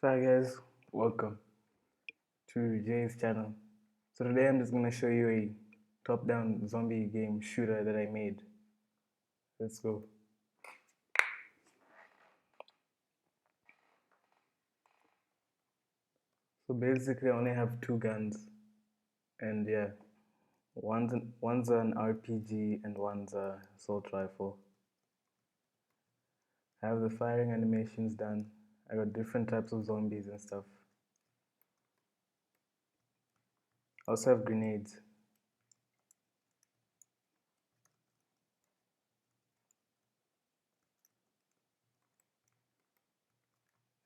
So hi guys, welcome to Jay's channel. So today I'm just gonna show you a top-down zombie game shooter that I made. Let's go. So basically I only have two guns and yeah, one's an RPG and one's a assault rifle. I have the firing animations done. I got different types of zombies and stuff. I also have grenades.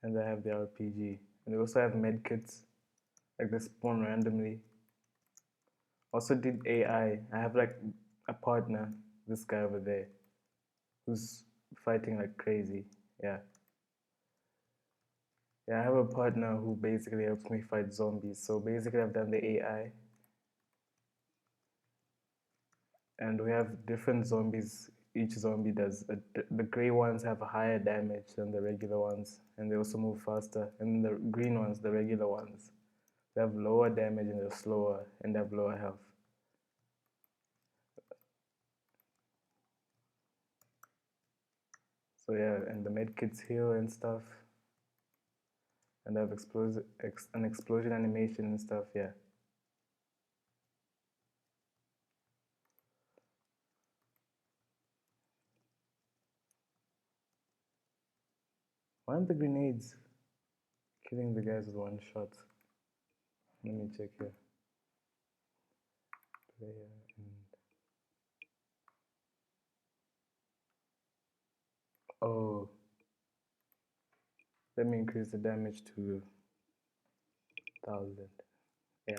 And I have the RPG. And I also have medkits, like they spawn randomly. Also did AI. I have like a partner, this guy over there, who's fighting like crazy. Yeah. Yeah, I have a partner who basically helps me fight zombies. So basically I've done the AI. And we have different zombies. Each zombie does the gray ones have a higher damage than the regular ones, and they also move faster. And the green ones, the regular ones, they have lower damage and they're slower and they have lower health. So yeah, and the medkits heal and stuff, and they have an explosion animation and stuff. Yeah. Why aren't the grenades killing the guys with one shot? Let me check here. Player and oh, let me increase the damage to 1,000. Yeah.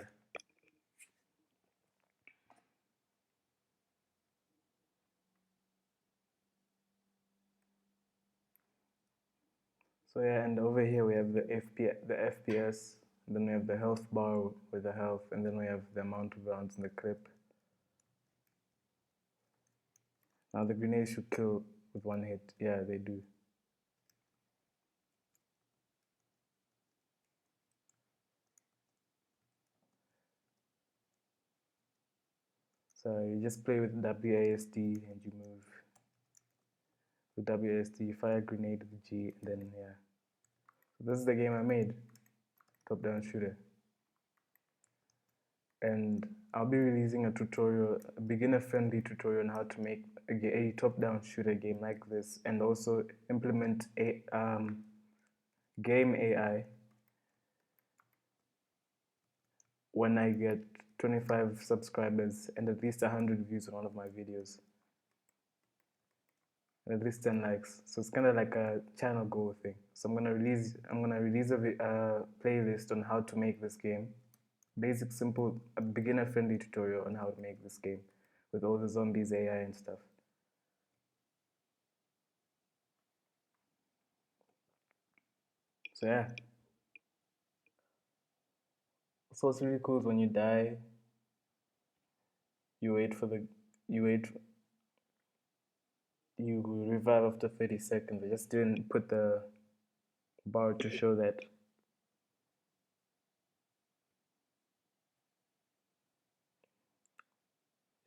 So yeah, and over here we have the FPS, then we have the health bar with the health, and then we have the amount of rounds in the clip. Now the grenades should kill with one hit. Yeah, they do. So you just play with WASD and you move with WASD, fire grenade with G, and then yeah. So this is the game I made, top-down shooter. And I'll be releasing a tutorial, a beginner-friendly tutorial on how to make a top-down shooter game like this, and also implement a game AI when I get 25 subscribers and at least 100 views on one of my videos, and at least 10 likes. So it's kind of like a channel goal thing. So I'm gonna release a playlist on how to make this game. Basic, simple, a beginner-friendly tutorial on how to make this game with all the zombies, AI, and stuff. So yeah. So what's really cool is when you die, you wait for the, you wait, you revive after 30 seconds. I just didn't put the bar to show that.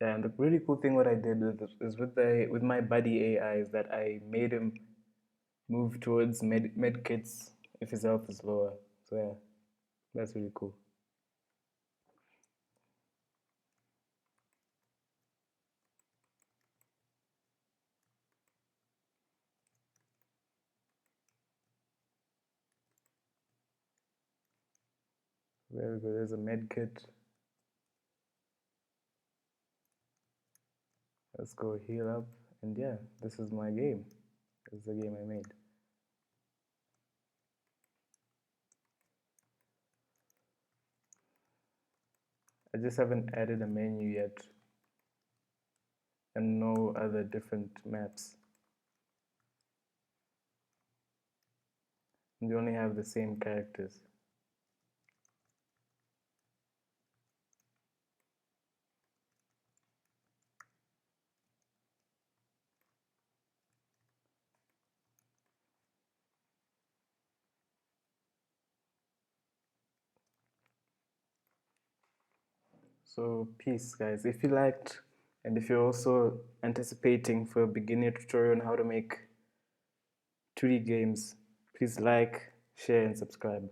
Yeah, and the really cool thing what I did is with my buddy AI is that I made him move towards med kits if his health is lower. So yeah, that's really cool. Very good. There's a med kit. Let's go heal up. And yeah, this is my game. This is the game I made. I just haven't added a menu yet and no other different maps. And they only have the same characters. So peace, guys. If you liked, and if you're also anticipating for a beginner tutorial on how to make 3D games, please like, share, and subscribe.